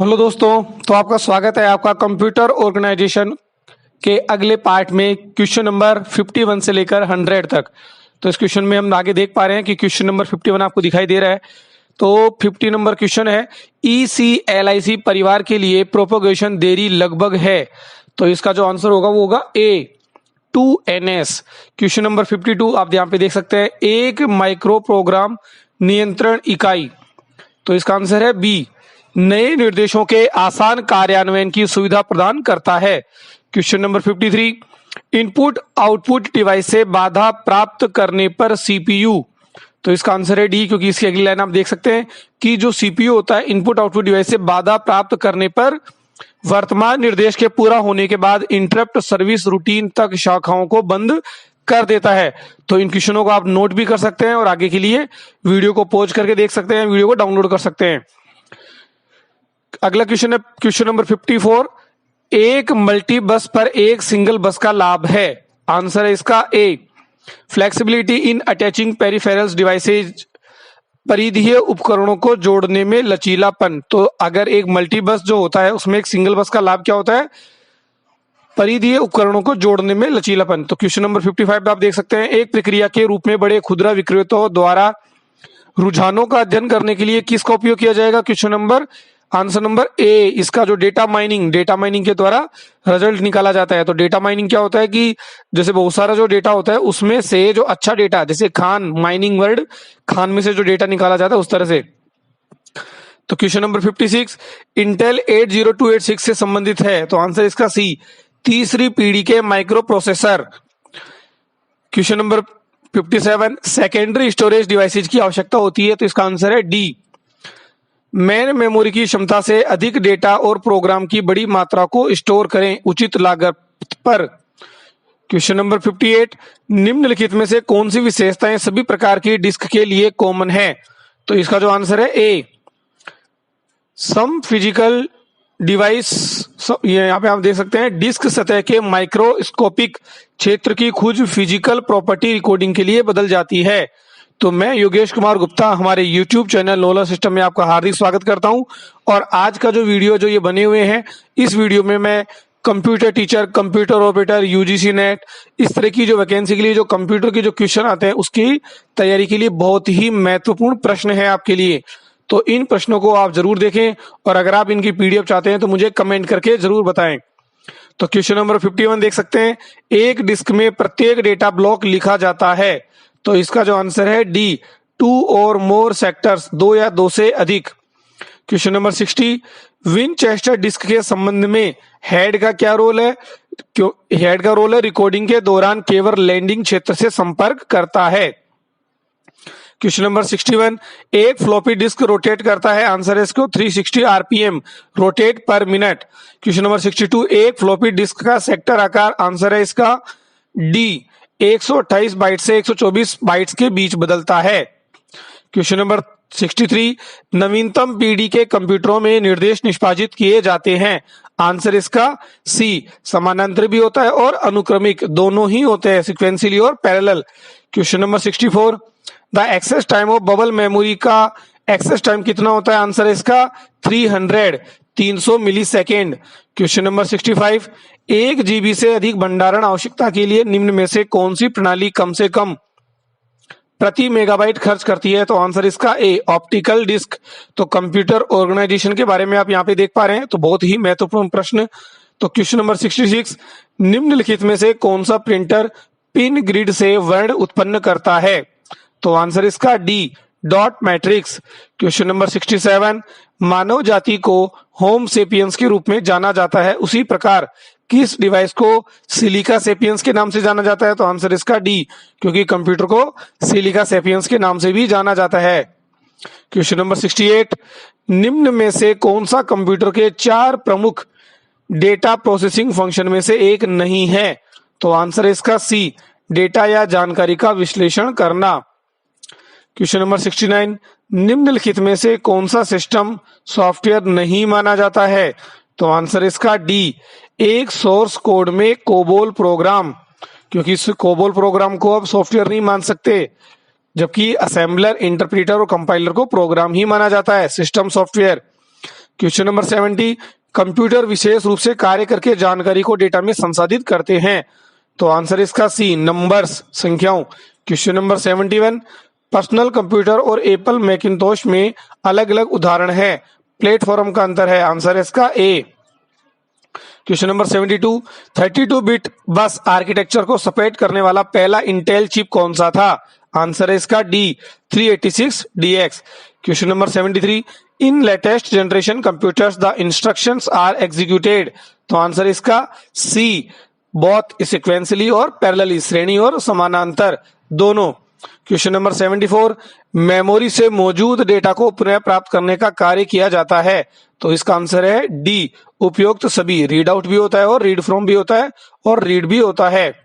Hello दोस्तों, तो आपका स्वागत है आपका कंप्यूटर ऑर्गेनाइजेशन के अगले पार्ट में क्वेश्चन नंबर 51 से लेकर 100 तक। तो इस क्वेश्चन में हम आगे देख पा रहे हैं कि क्वेश्चन नंबर 51 आपको दिखाई दे रहा है। तो 50 नंबर क्वेश्चन है, ECLIC परिवार के लिए प्रोपोगेशन देरी लगभग है। तो इसका जो आंसर होगा वो होगा ए 2NS। क्वेश्चन नंबर 52 आप यहाँ पे देख सकते हैं, एक माइक्रो प्रोग्राम नियंत्रण इकाई। तो इसका आंसर है बी, नए निर्देशों के आसान कार्यान्वयन की सुविधा प्रदान करता है। Question number 53, input output device से बाधा प्राप्त करने पर CPU। तो इसका आंसर है डी, क्योंकि इसकी अगली लाइन आप देख सकते हैं कि जो CPU होता है इनपुट आउटपुट डिवाइस से बाधा प्राप्त करने पर वर्तमान निर्देश के पूरा होने के बाद इंटरप्ट सर्विस रूटीन तक शाखाओं को बंद कर देता है। तो इन क्वेश्चनों को आप नोट भी कर सकते हैं और आगे के लिए वीडियो को पॉज करके देख सकते हैं, वीडियो को डाउनलोड कर सकते हैं। अगला क्वेश्चन है क्वेश्चन नंबर 54, एक मल्टी बस पर एक सिंगल बस का लाभ है। आंसर है इसका A, flexibility in attaching peripherals devices, परिधीय उपकरणों को जोड़ने में लचीलापन। तो अगर एक मल्टी बस जो होता है उसमें एक सिंगल बस का लाभ क्या होता है? परिधीय उपकरणों को जोड़ने में लचीलापन। तो क्वेश्चन नंबर 55 आप देख सकते हैं, एक प्रक्रिया के रूप में बड़े खुदरा विक्रेताओं द्वारा रुझानों का अध्ययन करने के लिए किसका उपयोग किया जाएगा? Question number answer number A, इसका जो डेटा माइनिंग के द्वारा रिजल्ट निकाला जाता है। तो डेटा माइनिंग क्या होता है कि जैसे बहुत सारा जो डेटा होता है उसमें से जो अच्छा डेटा, जैसे खान, माइनिंग वर्ड खान में से जो डेटा निकाला जाता है उस तरह से। तो क्वेश्चन नंबर 56, इंटेल 80286 से संबंधित है। तो आंसर इसका सी, तीसरी पीढ़ी के micro processor. Question number 57, secondary storage devices की आवश्यकता होती है। तो इसका आंसर है डी, मेन मेमोरी की क्षमता से अधिक डेटा और प्रोग्राम की बड़ी मात्रा को स्टोर करें उचित लागत पर। क्वेश्चन नंबर 58, निम्नलिखित में से कौन सी विशेषताएं सभी प्रकार की डिस्क के लिए कॉमन है? तो इसका जो आंसर है ए, सम फिजिकल डिवाइस। यहाँ पे आप देख सकते हैं, डिस्क सतह के माइक्रोस्कोपिक क्षेत्र की खोज फिजिकल प्रॉपर्टी रिकॉर्डिंग के लिए बदल जाती है। तो मैं योगेश कुमार गुप्ता हमारे YouTube चैनल नॉलेज सिस्टम में आपका हार्दिक स्वागत करता हूं। और आज का जो वीडियो जो ये बने हुए हैं, इस वीडियो में मैं computer teacher, computer operator, UGC net, इस तरह की जो वैकेंसी के लिए जो कंप्यूटर के जो क्वेश्चन आते हैं उसकी तैयारी के लिए बहुत ही महत्वपूर्ण प्रश्न है आपके लिए। तो इन प्रश्नों को आप जरूर देखें और अगर आप इनकी PDF चाहते हैं तो मुझे कमेंट करके जरूर बताएं। तो क्वेश्चन नंबर 51 देख सकते हैं, एक डिस्क में प्रत्येक डेटा ब्लॉक लिखा जाता है। तो इसका जो आंसर है डी, 2 और मोर सेक्टर्स, 2 या 2 से अधिक। क्वेश्चन नंबर 60, विनचेस्टर डिस्क के संबंध में हेड का क्या रोल है? हेड का रोल है रिकॉर्डिंग के दौरान केवल लैंडिंग क्षेत्र से संपर्क करता है। क्वेश्चन नंबर 61, एक फ्लॉपी डिस्क रोटेट करता है। आंसर है इसको 360 RPM रोटेट पर मिनट। क्वेश्चन नंबर 62, एक फ्लॉपी डिस्क का सेक्टर आकार। आंसर है इसका डी, 128 बाइट से 124 बाइट्स के बीच बदलता है। क्वेश्चन नंबर 63, नवीनतम पीढ़ी के कंप्यूटरों में निर्देश निष्पादित किए जाते हैं। आंसर इसका सी, समानांतर भी होता है और अनुक्रमिक, दोनों ही होते हैं, सिक्वेंशियली और parallel. Question number 64, the access time of bubble memory का एक्सेस टाइम कितना होता है? आंसर है इसका 300 millisecond. Question number 65, 1 GB से अधिक भंडारण आवश्यकता के लिए निम्न में से कौन सी प्रणाली कम से कम प्रति मेगाबाइट खर्च करती है? तो आंसर इसका ए, ऑप्टिकल डिस्क। तो कंप्यूटर ऑर्गेनाइजेशन के बारे में आप यहाँ पे देख पा रहे हैं, तो बहुत ही महत्वपूर्ण प्रश्न। तो क्वेश्चन नंबर 66, निम्नलिखित में से कौन सा प्रिंटर पिन ग्रिड से वर्ण उत्पन्न करता है? तो आंसर इसका D, dot matrix. Question number 67, मानव जाति को होम सेपियंस के रूप में जाना जाता है, उसी प्रकार किस डिवाइस को सिलिका सेपियंस के नाम से जाना जाता है? तो आंसर इसका डी, क्योंकि कंप्यूटर को सिलिका सेपियंस के नाम से भी जाना जाता है। क्वेश्चन नंबर 68, निम्न में से कौन सा कंप्यूटर के 4 प्रमुख डेटा प्रोसेसिंग फंक्शन में से एक नहीं है? तो आंसर इसका सी, डेटा या जानकारी का विश्लेषण करना। क्वेश्चन नंबर 69, निम्नलिखित में से कौन सा सिस्टम सॉफ्टवेयर नहीं माना जाता है? तो आंसर इसका डी, एक सोर्स कोड में कोबोल प्रोग्राम, क्योंकि इस कोबोल प्रोग्राम को अब सॉफ्टवेयर नहीं मान सकते, जबकि असेंबलर, इंटरप्रेटर और कंपाइलर को प्रोग्राम ही माना जाता है, system software. Question number 70, computer विशेष रूप से कार्य करके जानकारी को डेटा में संसाधित करते हैं। तो आंसर इसका सी, नंबर्स, संख्याओं। क्वेश्चन नंबर 71, पर्सनल कंप्यूटर और एप्पल मैकिंटोश में अलग अलग उदाहरण है, प्लेटफॉर्म का अंतर है। आंसर इसका ए। Question number 72, 32 bit bus architecture को सपोर्ट करने वाला पहला इंटेल चिप कौन सा था? आंसर है इसका D, 386DX। Question number 73, in latest generation computers the instructions are executed. तो आंसर इसका सी, बोथ सीक्वेंशियली और पैरेलली, श्रेणी और समानांतर दोनों। क्वेश्चन नंबर 74, मेमोरी से मौजूद डेटा को पुनः प्राप्त करने का कार्य किया जाता है। तो इसका आंसर है डी, उपयुक्त सभी। रीड आउट भी होता है और रीड फ्रॉम भी होता है और रीड भी होता है।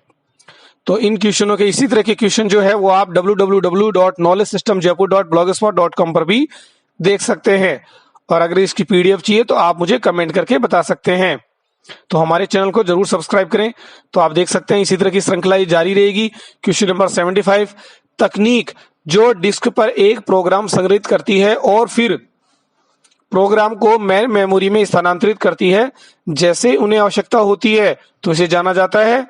तो इन क्वेश्चनों के इसी तरह के क्वेश्चन जो है वो आप www.knowledgesystemjaipur.blogspot.com पर भी देख सकते हैं। और अगर इसकी PDF चाहिए तो आप मुझे कमेंट करके बता सकते हैं। तो हमारे चैनल को जरूर सब्सक्राइब करें। तो आप देख सकते हैं इसी तरह की श्रृंखला जारी रहेगी। क्वेश्चन नंबर 75, तकनीक जो डिस्क पर एक प्रोग्राम संग्रहित करती है और फिर प्रोग्राम को मैन मेमोरी में स्थानांतरित करती है जैसे उन्हें आवश्यकता होती है, तो इसे जाना जाता है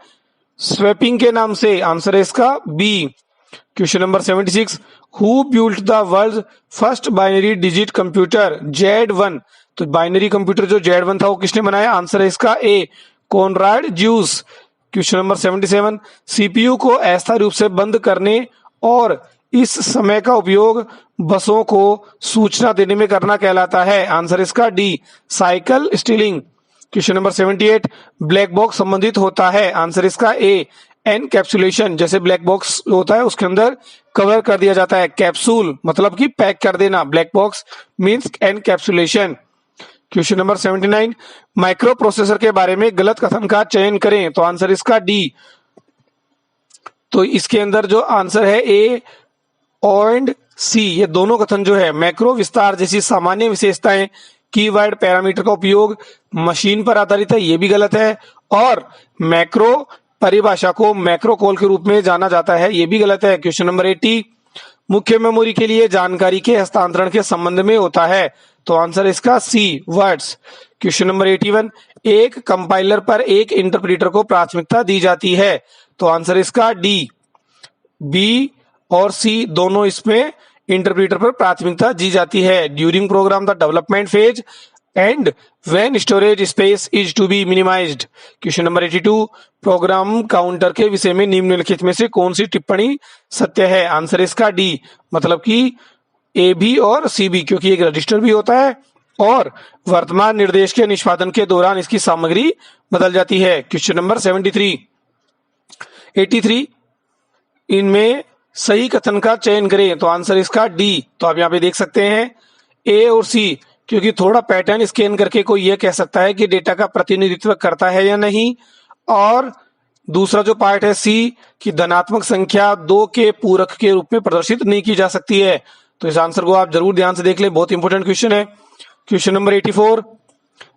स्वैपिंग के नाम से। आंसर है इसका B. Question number 76, who built the world first binary digit computer Z1। तो बाइनरी कंप्यूटर जो Z1 था वो किसने बनाया? आंसर है इसका A, Konrad Zuse. Question number 77, CPU को अस्थायी रूप से बंद करने और इस समय का उपयोग बसों को सूचना देने में करना कहलाता है। आंसर इसका D, cycle stealing. Question number 78, black box संबंधित होता है। आंसर इसका ए, एनकैप्सुलेशन। जैसे ब्लैक बॉक्स होता है उसके अंदर कवर कर दिया जाता है, कैप्सूल मतलब कि पैक कर देना, black box means encapsulation. Question number 79, micro processor के बारे में गलत कथन का चयन करें। तो आंसर इसका डी। तो इसके अंदर जो आंसर है ए और सी, ये दोनों कथन जो है मैक्रो विस्तार जैसी सामान्य विशेषताएं, कीवर्ड पैरामीटर का उपयोग मशीन पर आधारित है, ये भी गलत है। और मैक्रो परिभाषा को मैक्रो कॉल के रूप में जाना जाता है, ये भी गलत है। क्वेश्चन नंबर 80, मुख्य मेमोरी के लिए जानकारी के हस्तांतरण के संबंध में होता है। तो आंसर इसका सी, वर्ड्स। क्वेश्चन नंबर 81, एक कंपाइलर पर एक इंटरप्रेटर को प्राथमिकता दी जाती है। तो आंसर इसका डी, बी और सी दोनों इसमें इंटरप्रेटर पर प्राथमिकता दी जाती है। During program the development phase and when storage space is to be minimized. Question number 82, program counter के विषय में निम्नलिखित में से कौन सी टिप्पणी सत्य है? आंसर इसका डी, मतलब कि ए भी और सी भी, क्योंकि एक रजिस्टर भी होता है और वर्तमान निर्देश के निष्पादन के दौरान इसकी सामग्री बदल जाती है। क्वेश्चन नंबर 83, इनमें सही कथन का चयन करें। तो आंसर इसका डी। तो आप यहाँ पे देख सकते हैं ए और सी, क्योंकि थोड़ा पैटर्न स्कैन करके कोई यह कह सकता है कि डेटा का प्रतिनिधित्व करता है या नहीं। और दूसरा जो पार्ट है सी, कि धनात्मक संख्या 2 के पूरक के रूप में प्रदर्शित नहीं की जा सकती है। तो इस आंसर को आप जरूर ध्यान से देख लें, बहुत इंपॉर्टेंट क्वेश्चन है। क्वेश्चन नंबर 84,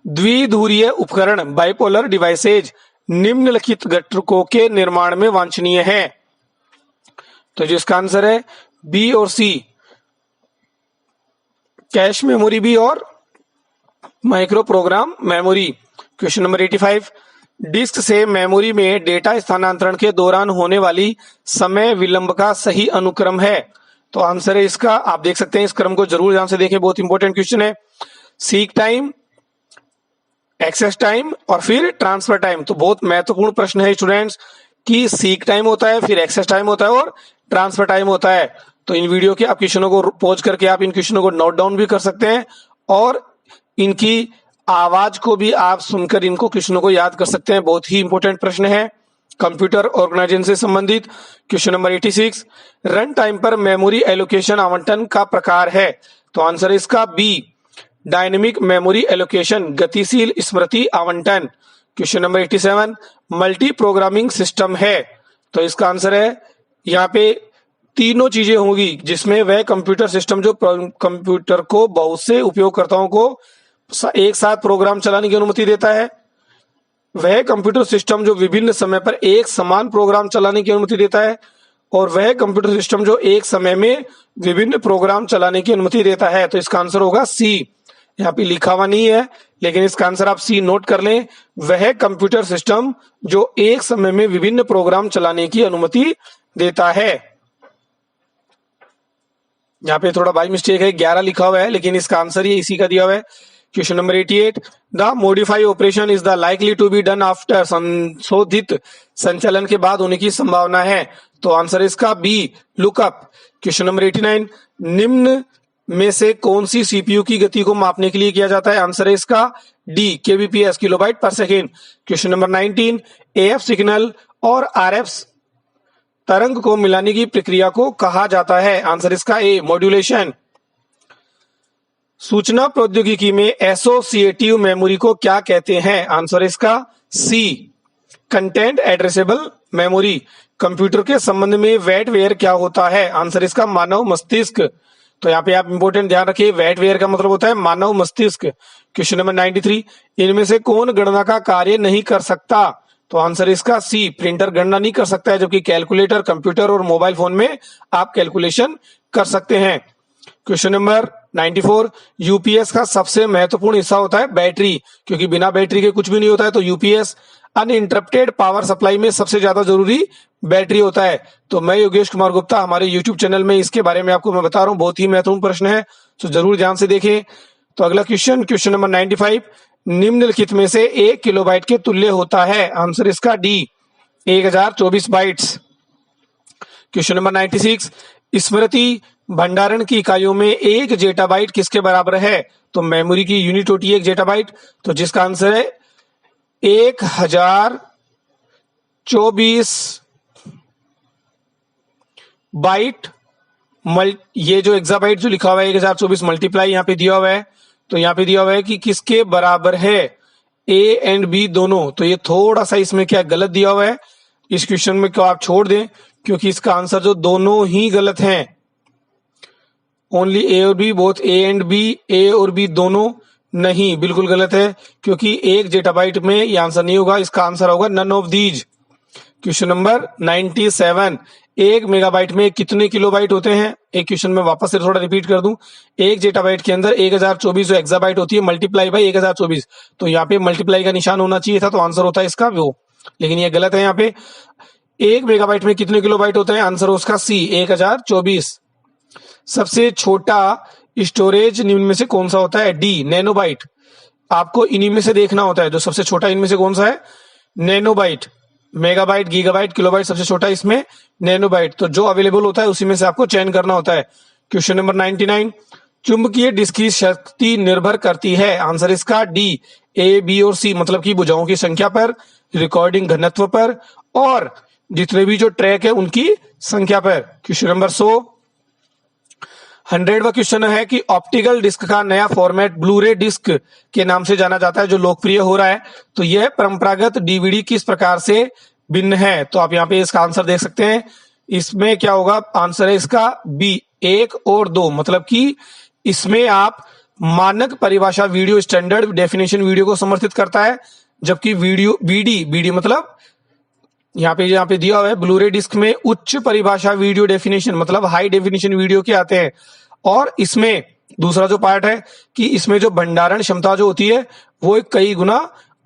द्विध्रुवीय उपकरण बाइपोलर डिवाइसेज निम्नलिखित घटकों के निर्माण में वांछनीय है। तो जिसका आंसर है बी और सी, कैश मेमोरी भी और micro program memory. Question number 85, disk से मेमोरी में डेटा स्थानांतरण के दौरान होने वाली समय विलंब का सही अनुक्रम है। तो आंसर है इसका, आप देख सकते हैं, इस क्रम को जरूर ध्यान से देखें, बहुत इंपॉर्टेंट क्वेश्चन है। सीक टाइम, एक्सेस टाइम और फिर ट्रांसफर टाइम। तो बहुत महत्वपूर्ण प्रश्न है स्टूडेंट्स कि सीक टाइम होता है, फिर एक्सेस टाइम होता है और ट्रांसफर टाइम होता है। तो इन वीडियो के आप क्वेश्चनों को पॉज करके आप इन क्वेश्चनों को नोट डाउन भी कर सकते हैं और इनकी आवाज को भी आप सुनकर इनको क्वेश्चनों को याद कर सकते हैं। बहुत ही इंपॉर्टेंट प्रश्न है कंप्यूटर ऑर्गेनाइजेशन से संबंधित। क्वेश्चन नंबर 86, रन टाइम पर मेमोरी एलोकेशन आवंटन का प्रकार है। तो आंसर इसका बी, डायनेमिक मेमोरी एलोकेशन, गतिशील स्मृति आवंटन। Question number 87, multi programming system है। तो इसका आंसर है यहाँ पे तीनों चीजें होंगी, जिसमें वह कंप्यूटर सिस्टम जो कंप्यूटर को बहुत से उपयोगकर्ताओं को एक साथ प्रोग्राम चलाने की अनुमति देता है, वह कंप्यूटर सिस्टम जो विभिन्न समय पर एक समान प्रोग्राम चलाने की अनुमति देता है, और वह कंप्यूटर सिस्टम जो एक समय में विभिन्न प्रोग्राम चलाने की अनुमति देता है। तो इसका आंसर होगा सी, यहाँ पे लिखा हुआ नहीं है, लेकिन इसका आंसर आप सी नोट कर लें। वह कंप्यूटर सिस्टम जो एक समय में विभिन्न प्रोग्राम चलाने की अनुमति देता है। यहाँ पे थोड़ा बाई मिस्टेक है, 11 लिखा हुआ है, लेकिन इसका आंसर ये इसी का दिया हुआ है। Question number 88, the modify operation is the likely to be done after, संशोधित संचालन के बाद होने की संभावना है। तो आंसर इसका बी, लुकअप। क्वेश्चन नंबर 89, निम्न में से कौन सी सीपीयू की गति को मापने के लिए किया जाता है? आंसर है इसका D, kbps, kilobyte per second. Question number 19, AF signal और आरएफ तरंग को मिलाने की प्रक्रिया को कहा जाता है? आंसर इसका ए, मॉड्यूलेशन। सूचना प्रौद्योगिकी में एसोसिएटिव मेमोरी को क्या कहते हैं? आंसर इसका सी, कंटेंट एड्रेसेबल मेमोरी। कंप्यूटर के संबंध में वेटवेयर क्या होता है? आंसर इसका मानव मस्तिष्क। तो यहाँ पे आप इंपोर्टेंट ध्यान रखिए, वेटवेयर का मतलब होता है मानव मस्तिष्क। क्वेश्चन नंबर 93, इनमें से कौन गणना का कार्य नहीं कर सकता? तो आंसर इसका सी, प्रिंटर गणना नहीं कर सकता है, जबकि कैलकुलेटर, कंप्यूटर और मोबाइल फोन में आप कैलकुलेशन कर सकते हैं। क्वेश्चन नंबर 94, यूपीएस का सबसे महत्वपूर्ण हिस्सा होता है बैटरी, क्योंकि बिना बैटरी के कुछ भी नहीं होता है। तो यूपीएस अनइंटरप्टेड पावर सप्लाई में सबसे ज्यादा जरूरी बैटरी होता है। तो मैं योगेश कुमार गुप्ता, हमारे यूट्यूब चैनल में इसके बारे में आपको मैं बता रहा हूँ, बहुत ही महत्वपूर्ण प्रश्न है, तो जरूर ध्यान से देखें। तो अगला क्वेश्चन नंबर 95, निम्नलिखित में से 1 किलोबाइट के तुल्य होता है? आंसर इसका डी, 1024 बाइट्स। क्वेश्चन नंबर 96, स्मृति भंडारण की इकाइयों में 1 जेटाबाइट किसके बराबर है? तो मेमोरी की यूनिट होती है 1 जेटाबाइट, तो जिसका आंसर है 1024 बाइट। ये जो एक्साबाइट जो लिखा हुआ है 1024 मल्टीप्लाई यहाँ पे दिया हुआ है, तो यहाँ पे दिया हुआ है कि किसके बराबर है? ए एंड बी दोनों। तो ये थोड़ा सा इसमें क्या गलत दिया हुआ है, इस क्वेश्चन में क्या आप छोड़ दें, क्योंकि इसका आंसर जो दोनों ही गलत हैं। ओनली ए और B, both A and B, A और बी दोनों नहीं, बिल्कुल गलत है, क्योंकि 1 जेटाबाइट में ये आंसर नहीं होगा, इसका आंसर होगा none of these. Question number 97, 1 megabyte में कितने किलोबाइट होते हैं? एक क्वेश्चन में वापस से थोड़ा रिपीट कर दूं, 1 जेटाबाइट के अंदर 1024 जो एक्साबाइट होती है मल्टीप्लाई बाई 1024, तो यहाँ पे मल्टीप्लाई का निशान होना चाहिए था, तो आंसर होता है इसका वो, लेकिन ये गलत है। यहाँ पे 1 मेगाबाइट में कितने किलोबाइट होते हैं? आंसर उसका सी, 1024। सबसे छोटा स्टोरेज निम्न में से कौन सा होता है? डी, नैनोबाइट। आपको इन्हीं में से देखना होता है, जो सबसे छोटा इनमें से कौन सा है? नैनोबाइट। मेगाबाइट, गीगाबाइट, किलोबाइट, सबसे छोटा इसमें नैनोबाइट। तो जो अवेलेबल होता है उसी में से आपको चयन करना होता है। क्वेश्चन नंबर 99, चुंबकीय डिस्क की शक्ति निर्भर करती है? आंसर इसका डी, ए, बी और सी, मतलब की भुजाओं की संख्या पर, रिकॉर्डिंग घनत्व पर, और जितने भी जो ट्रैक है उनकी संख्या पर। क्वेश्चन नंबर 100वां क्वेश्चन है कि ऑप्टिकल डिस्क का नया फॉर्मेट ब्लूरे डिस्क के नाम से जाना जाता है, जो लोकप्रिय हो रहा है। तो यह परंपरागत डीवीडी किस प्रकार से भिन्न है? तो आप यहाँ पे इसका आंसर देख सकते हैं, इसमें क्या होगा? आंसर है इसका बी, 1 और 2, मतलब कि इसमें आप मानक परिभाषा वीडियो, स्टैंडर्ड डेफिनेशन वीडियो को समर्थित करता है, जबकि वीडियो बीडी मतलब यहाँ पे दिया हुआ है ब्लूरे डिस्क में उच्च परिभाषा वीडियो डेफिनेशन, मतलब हाई डेफिनेशन वीडियो के आते हैं। और इसमें दूसरा जो पार्ट है कि इसमें जो भंडारण क्षमता जो होती है वो कई गुना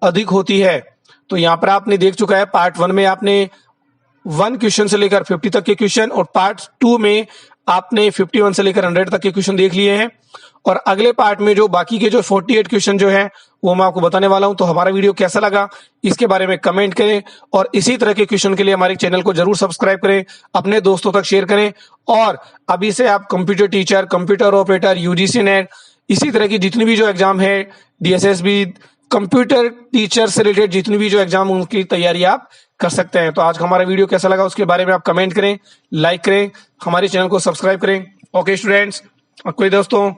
अधिक होती है। तो यहाँ पर आपने देख चुका है, पार्ट 1 में आपने 1 क्वेश्चन से लेकर 50 तक के क्वेश्चन, और पार्ट 2 में आपने 51 से लेकर 100 तक के क्वेश्चन देख लिए हैं। और अगले पार्ट में जो बाकी के जो 48 क्वेश्चन जो है वो मैं आपको बताने वाला हूं। तो हमारा वीडियो कैसा लगा इसके बारे में कमेंट करें, और इसी तरह के क्वेश्चन के लिए हमारे चैनल को जरूर सब्सक्राइब करें, अपने दोस्तों तक शेयर करें। और अभी से आप computer teacher, computer operator, UGC net, इसी तरह की जितनी भी जो एग्जाम है, डीएसएसबी, कंप्यूटर टीचर से रिलेटेड जितनी भी जो एग्जाम, उनकी तैयारी आप कर सकते हैं। तो आज का हमारा वीडियो कैसा लगा उसके बारे में आप कमेंट करें, लाइक करें, हमारे चैनल को सब्सक्राइब करें। ओके स्टूडेंट्स, कोई दोस्तों